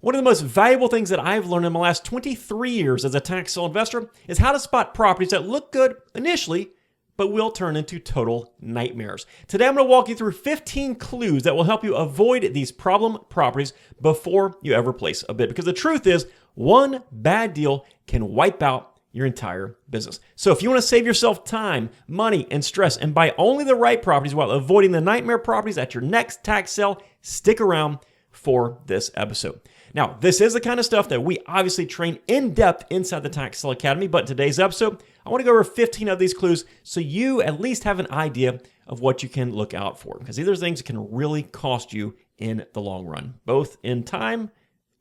One of the most valuable things that I've learned in my last 23 years as a tax sale investor is how to spot properties that look good initially, but will turn into total nightmares. Today, I'm going to walk you through 15 clues that will help you avoid these problem properties before you ever place a bid. Because the truth is, one bad deal can wipe out your entire business. So if you want to save yourself time, money, and stress and buy only the right properties while avoiding the nightmare properties at your next tax sale, stick around for this episode. Now, this is the kind of stuff that we obviously train in depth inside the Tax Sale Academy, but in today's episode, I want to go over 15 of these clues so you at least have an idea of what you can look out for, because these are things that can really cost you in the long run, both in time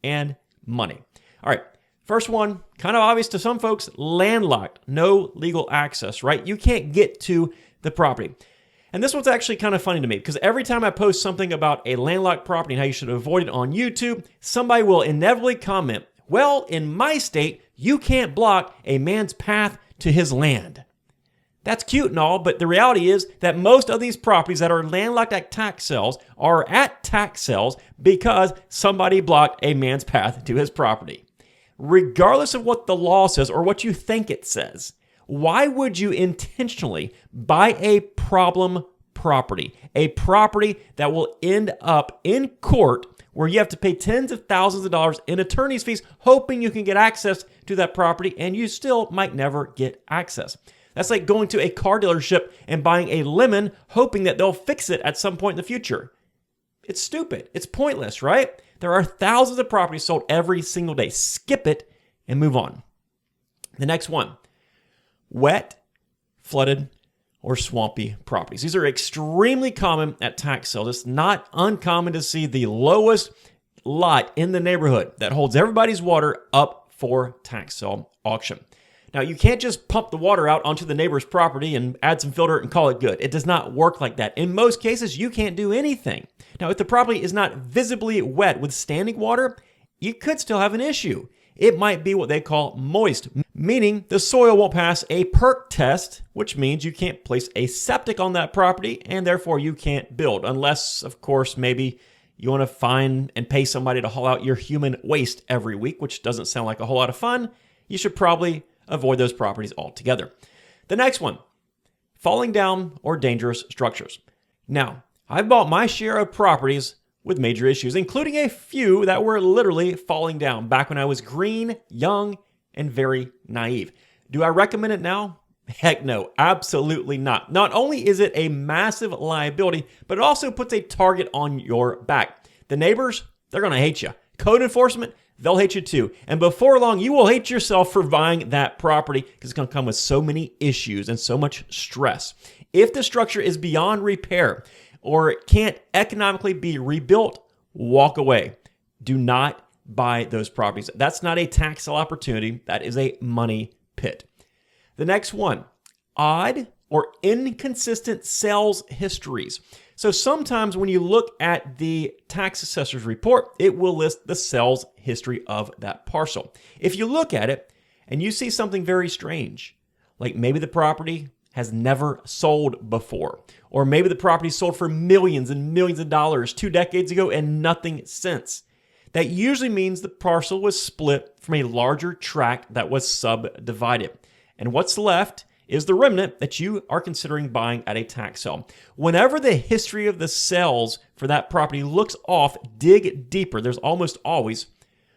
and money. All right, first one, kind of obvious to some folks, landlocked, no legal access, right? You can't get to the property. And this one's actually kind of funny to me because every time I post something about a landlocked property and how you should avoid it on YouTube, somebody will inevitably comment, well, in my state, you can't block a man's path to his land. That's cute and all, but the reality is that most of these properties that are landlocked at tax sales are at tax sales because somebody blocked a man's path to his property. Regardless of what the law says or what you think it says, why would you intentionally buy a problem property? A property that will end up in court where you have to pay tens of thousands of dollars in attorney's fees hoping you can get access to that property, and you still might never get access. That's like going to a car dealership and buying a lemon hoping that they'll fix it at some point in the future. It's stupid. It's pointless, right? There are thousands of properties sold every single day. Skip it and move on. The next one. Wet, flooded, or swampy properties. These are extremely common at tax sales. It's not uncommon to see the lowest lot in the neighborhood that holds everybody's water up for tax sale auction. Now, you can't just pump the water out onto the neighbor's property and add some filter and call it good. It does not work like that. In most cases, you can't do anything. Now, if the property is not visibly wet with standing water, you could still have an issue. It might be what they call moist, meaning the soil won't pass a perk test, which means you can't place a septic on that property and therefore you can't build, unless, of course, maybe you want to find and pay somebody to haul out your human waste every week, which doesn't sound like a whole lot of fun. You should probably avoid those properties altogether. The next one, falling down or dangerous structures. Now, I've bought my share of properties with major issues, including a few that were literally falling down back when I was green, young, and very naive. Do I recommend it now? Heck no, absolutely not. Not only is it a massive liability, but it also puts a target on your back. The neighbors, they're going to hate you. Code enforcement, they'll hate you too. And before long, you will hate yourself for buying that property because it's going to come with so many issues and so much stress. If the structure is beyond repair, or it can't economically be rebuilt, walk away. Do not buy those properties. That's not a tax sale opportunity. That is a money pit. The next one, odd or inconsistent sales histories. So sometimes when you look at the tax assessor's report, it will list the sales history of that parcel. If you look at it and you see something very strange, like maybe the property has never sold before, or maybe the property sold for millions and millions of dollars 2 decades ago and nothing since. That usually means the parcel was split from a larger tract that was subdivided. And what's left is the remnant that you are considering buying at a tax sale. Whenever the history of the sales for that property looks off, dig deeper. There's almost always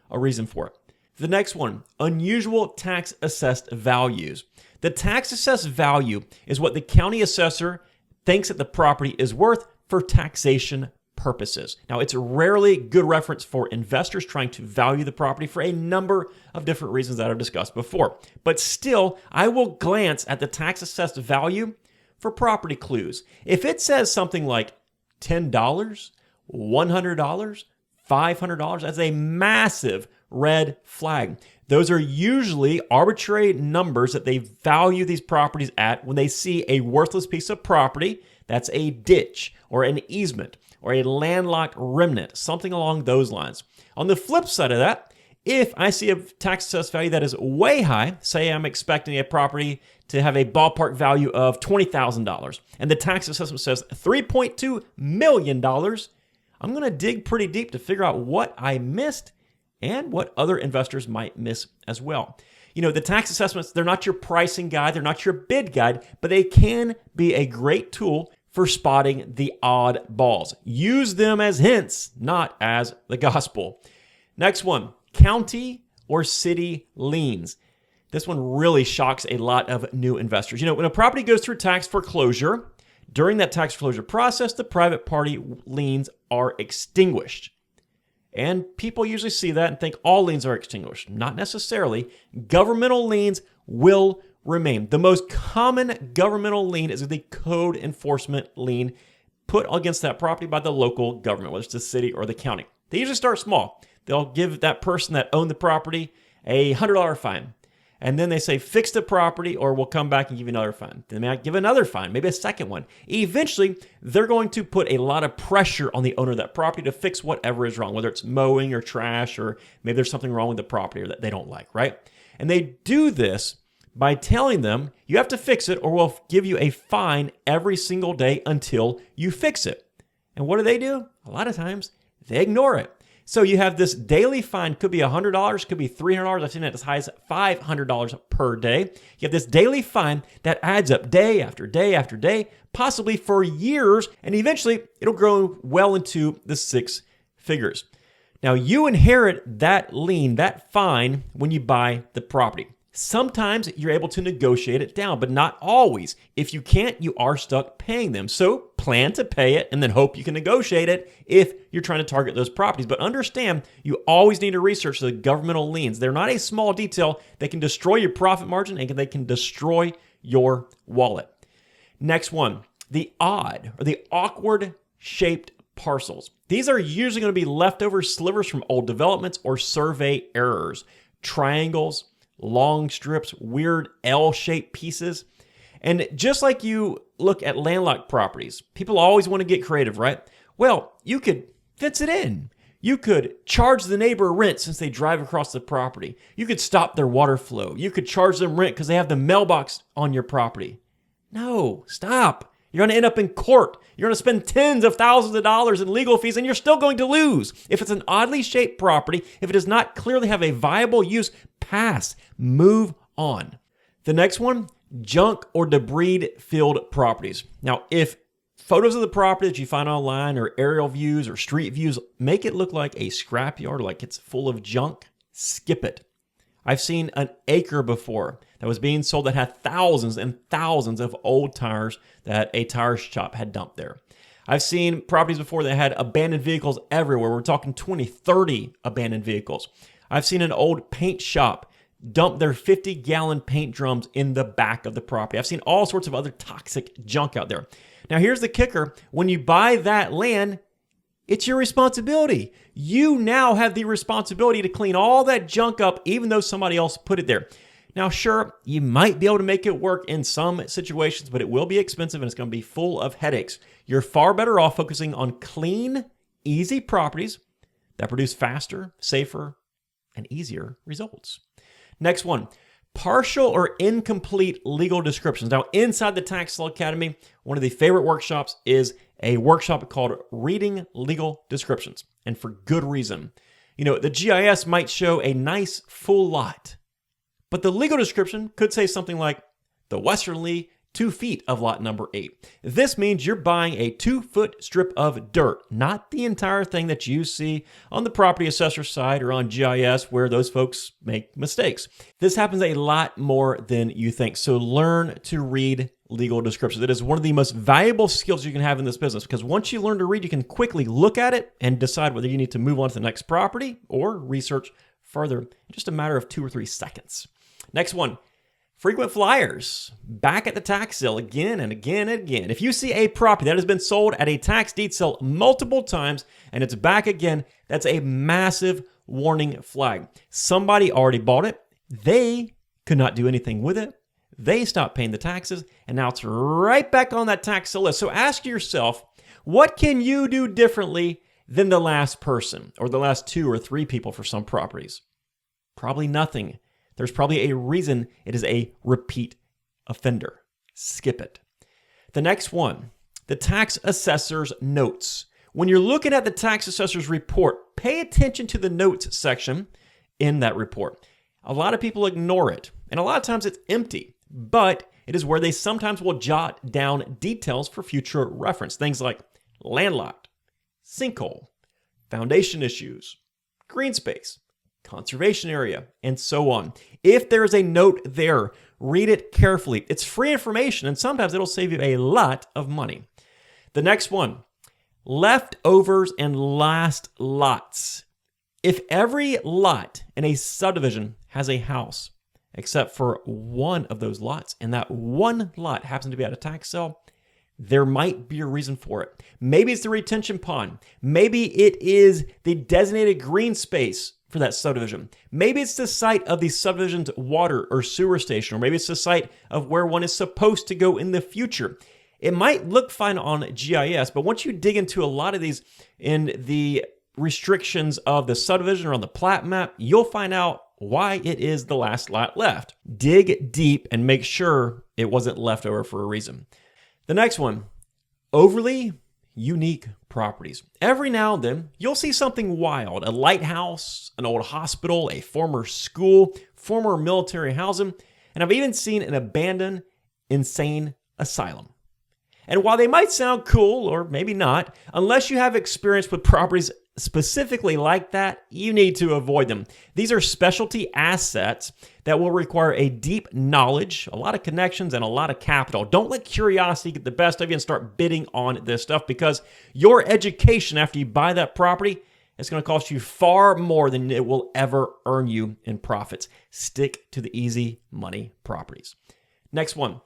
a reason for it. The next one, unusual tax assessed values. The tax assessed value is what the county assessor thinks that the property is worth for taxation purposes. Now, it's a rarely good reference for investors trying to value the property for a number of different reasons that I've discussed before. But still, I will glance at the tax assessed value for property clues. If it says something like $10, $100, $500, that's a massive red flag. Those are usually arbitrary numbers that they value these properties at when they see a worthless piece of property that's a ditch or an easement or a landlocked remnant, something along those lines. On the flip side of that, if I see a tax assessed value that is way high, say I'm expecting a property to have a ballpark value of $20,000, and the tax assessment says $3.2 million, I'm going to dig pretty deep to figure out what I missed and what other investors might miss as well. The tax assessments, they're not your pricing guide, they're not your bid guide, but they can be a great tool for spotting the odd balls. Use them as hints, not as the gospel. Next one, county or city liens. This one really shocks a lot of new investors. When a property goes through tax foreclosure, during that tax foreclosure process, the private party liens are extinguished. And people usually see that and think all liens are extinguished. Not necessarily. Governmental liens will remain. The most common governmental lien is the code enforcement lien put against that property by the local government, whether it's the city or the county. They usually start small. They'll give that person that owned the property a $100 fine. And then they say, fix the property or we'll come back and give you another fine. Then they might give another fine, maybe a second one. Eventually, they're going to put a lot of pressure on the owner of that property to fix whatever is wrong, whether it's mowing or trash, or maybe there's something wrong with the property or that they don't like, right? And they do this by telling them, you have to fix it or we'll give you a fine every single day until you fix it. And what do? A lot of times, they ignore it. So you have this daily fine, could be $100, could be $300. I've seen it as high as $500 per day. You have this daily fine that adds up day after day after day, possibly for years, and eventually it'll grow well into the six figures. Now you inherit that lien, that fine, when you buy the property. Sometimes you're able to negotiate it down, but not always. If you can't, you are stuck paying them. So plan to pay it and then hope you can negotiate it if you're trying to target those properties. But understand, you always need to research the governmental liens. They're not a small detail. They can destroy your profit margin and they can destroy your wallet. Next one, the odd or the awkward shaped parcels. These are usually going to be leftover slivers from old developments or survey errors. Triangles, long strips, weird L-shaped pieces. And just like you look at landlocked properties, people always want to get creative, right? Well, you could fence it in. You could charge the neighbor rent since they drive across the property. You could stop their water flow. You could charge them rent because they have the mailbox on your property. No, stop. You're going to end up in court. You're going to spend tens of thousands of dollars in legal fees, and you're still going to lose. If it's an oddly shaped property, if it does not clearly have a viable use, pass. Move on. The next one, junk or debris-filled properties. Now, if photos of the property that you find online or aerial views or street views make it look like a scrapyard, like it's full of junk, skip it. I've seen an acre before that was being sold that had thousands and thousands of old tires that a tire shop had dumped there. I've seen properties before that had abandoned vehicles everywhere. We're talking 20, 30 abandoned vehicles. I've seen an old paint shop dump their 50-gallon paint drums in the back of the property. I've seen all sorts of other toxic junk out there. Now, here's the kicker. When you buy that land, it's your responsibility. You now have the responsibility to clean all that junk up, even though somebody else put it there. Now, sure, you might be able to make it work in some situations, but it will be expensive and it's going to be full of headaches. You're far better off focusing on clean, easy properties that produce faster, safer, and easier results. Next one, partial or incomplete legal descriptions. Now, inside the Tax Law Academy, one of the favorite workshops is a workshop called Reading Legal Descriptions, and for good reason. The GIS might show a nice full lot, but the legal description could say something like the westerly 2 feet of lot number 8. This means you're buying a 2-foot strip of dirt, not the entire thing that you see on the property assessor side or on GIS where those folks make mistakes. This happens a lot more than you think. So learn to read legal descriptions. It is one of the most valuable skills you can have in this business because once you learn to read, you can quickly look at it and decide whether you need to move on to the next property or research further in just a matter of 2 or 3 seconds. Next one. Frequent flyers, back at the tax sale again and again and again. If you see a property that has been sold at a tax deed sale multiple times and it's back again, that's a massive warning flag. Somebody already bought it. They could not do anything with it. They stopped paying the taxes, and now it's right back on that tax sale list. So ask yourself, what can you do differently than the last person or the last 2 or 3 people for some properties? Probably nothing. There's probably a reason it is a repeat offender. Skip it. The next one, the tax assessor's notes. When you're looking at the tax assessor's report, pay attention to the notes section in that report. A lot of people ignore it, and a lot of times it's empty, but it is where they sometimes will jot down details for future reference. Things like landlocked, sinkhole, foundation issues, green space, conservation area, and so on. If there is a note there, read it carefully. It's free information, and sometimes it'll save you a lot of money. The next one, leftovers and last lots. If every lot in a subdivision has a house, except for one of those lots, and that one lot happens to be at a tax sale, there might be a reason for it. Maybe it's the retention pond. Maybe it is the designated green space for that subdivision. Maybe it's the site of the subdivision's water or sewer station, or maybe it's the site of where one is supposed to go in the future. It might look fine on GIS, but once you dig into a lot of these in the restrictions of the subdivision or on the plat map, you'll find out why it is the last lot left. Dig deep and make sure it wasn't left over for a reason. The next one, overly unique properties. Every now and then, you'll see something wild, a lighthouse, an old hospital, a former school, former military housing, and I've even seen an abandoned insane asylum. And while they might sound cool, or maybe not, unless you have experience with properties specifically like that, you need to avoid them. These are specialty assets that will require a deep knowledge, a lot of connections, and a lot of capital. Don't let curiosity get the best of you and start bidding on this stuff, because your education after you buy that property is going to cost you far more than it will ever earn you in profits. Stick to the easy money properties. Next one,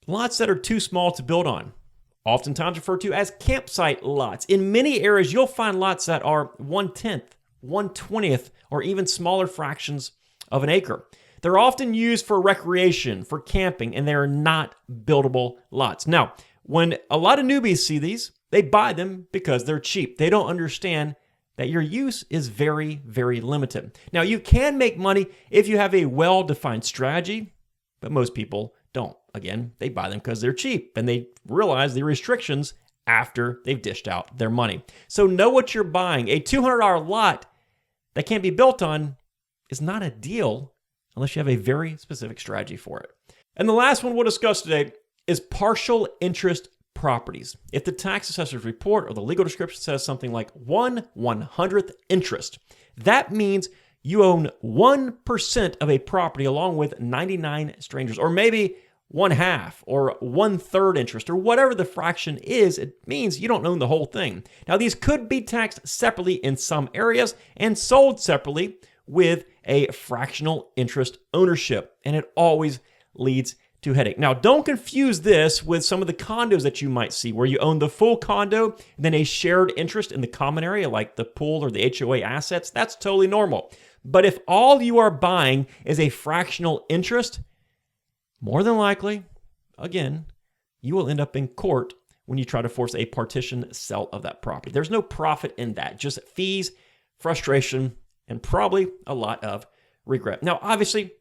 lots that are too small to build on. Oftentimes referred to as campsite lots. In many areas, you'll find lots that are 1/10, 1/20th, or even smaller fractions of an acre. They're often used for recreation, for camping, and they are not buildable lots. Now, when a lot of newbies see these, they buy them because they're cheap. They don't understand that your use is very, very limited. Now, you can make money if you have a well-defined strategy, but most people don't. Again, they buy them because they're cheap and they realize the restrictions after they've dished out their money. So know what you're buying. A $200 lot that can't be built on is not a deal unless you have a very specific strategy for it. And the last one we'll discuss today is partial interest properties. If the tax assessor's report or the legal description says something like 1/100th interest, that means you own 1% of a property along with 99 strangers, or maybe 1/2 or 1/3 interest, or whatever the fraction is. It means you don't own the whole thing. Now, these could be taxed separately in some areas and sold separately with a fractional interest ownership, and it always leads to headache. Now, don't confuse this with some of the condos that you might see where you own the full condo and then a shared interest in the common area like the pool or the HOA assets. That's totally normal. But if all you are buying is a fractional interest, more than likely, again, you will end up in court when you try to force a partition sale of that property. There's no profit in that, just fees, frustration, and probably a lot of regret. Now, obviously,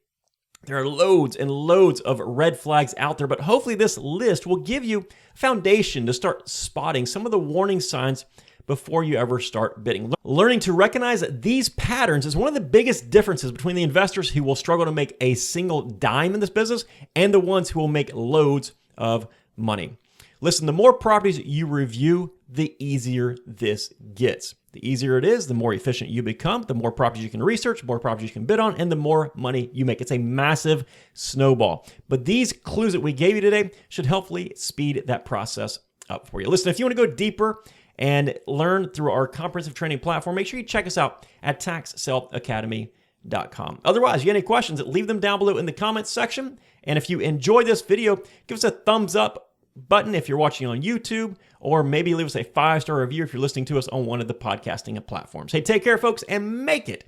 there are loads and loads of red flags out there, but hopefully this list will give you a foundation to start spotting some of the warning signs before you ever start bidding. Learning to recognize these patterns is one of the biggest differences between the investors who will struggle to make a single dime in this business and the ones who will make loads of money. Listen, the more properties you review, the easier this gets. The easier it is, the more efficient you become, the more properties you can research, the more properties you can bid on, and the more money you make. It's a massive snowball. But these clues that we gave you today should hopefully speed that process up for you. Listen, if you want to go deeper and learn through our comprehensive training platform, make sure you check us out at taxsaleacademy.com. Otherwise, if you have any questions, leave them down below in the comments section. And if you enjoyed this video, give us a thumbs up button if you're watching on YouTube, or maybe leave us a 5-star review if you're listening to us on one of the podcasting platforms. Hey, take care, folks, and make it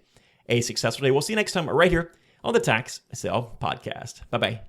a successful day. We'll see you next time right here on the Tax Sale Podcast. Bye-bye.